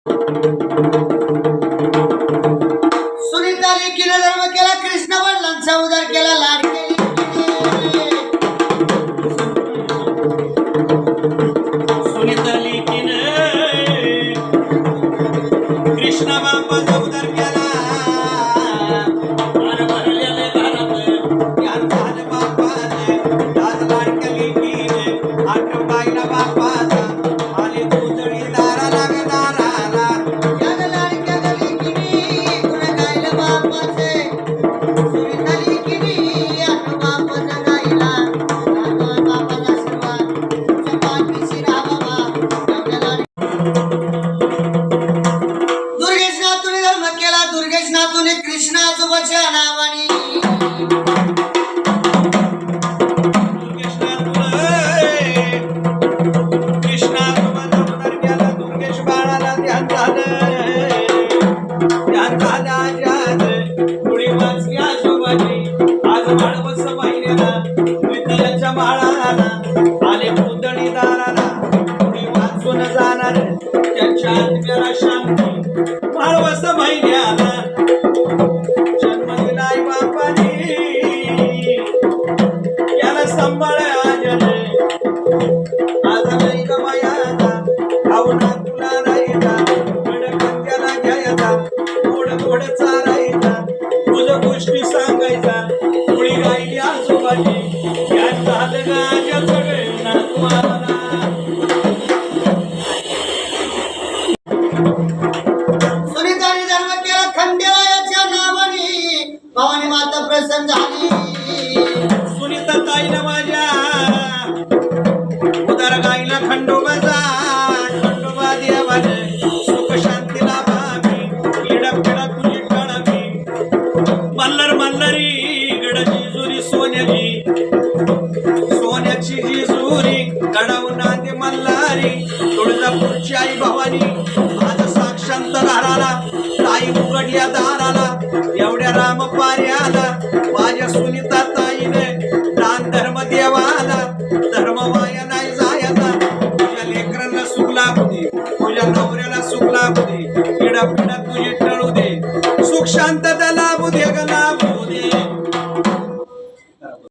सुनीता लेकीने धर्म केला, कृष्ण वडिलांचा उद्धार केला, लाड केली. सुनीता लेकीने कृष्ण बापाचा उद्धार केला. आणि भरलेले घरात यार झालं बापाने, आज लाडक्या लेकीने आठवबाईला बापाचा आले तुझडी दारा लागणाराला. या लाडक्या लेकीने गुण गायलं बापाचे. सुनीता लेकीने आता बापाचं गायला, लाडवा बापाचा आशीर्वाद तुझ्या पाठीशी राहा बाबा. एवढ्या दुर्गेश नातूने धर्म केला, दुर्गेश नातूने कृष्णाचं वचन नावानी. आले पुतणी दाराला कुणी वाचून जाणार त्याच्या आत्म्याला शांती. माळवस महिन्याला जन्म दिलाय बापाने, याला सांभाळ आजने. माझा नाही गमायाचा भावना तुला राहायचा, गणपत्याला घ्यायचा, गोड गोड चारायचा, तुझं गोष्टी सांगायचा. कुणी गायली आजोबाची यात झालं गाजा सगळे नातवाला. सुनीताने धर्म केला, खंडेरायाच्या नावाने भवानी माता प्रसन्न झाली. सुनीता ताईनं माझ्या उदार गाईला खंडोबाचा, खंडोबा देवाने सुख शांतीला भावी, इडप पिडा तुझी टळावी. मल्हार मल्हारी गडाची जुरी सोन्याची, सोन्याची जी जुरी गडावून नांदी मल्हारी. तुळजापूरची आई भवानी आज साक्षांत घराला, ताई उघडल्या दाराला. एवढ्या राम पार्याला माझ्या सुनीता ताईने दान धर्म देवाला. धर्म वाया नाही जायचा, तुझ्या लेकरांना सुख लागू दे, तुझ्या नवऱ्याला सुख लागू दे, पिढा पिढा तुझी टळू दे. सुख शांतता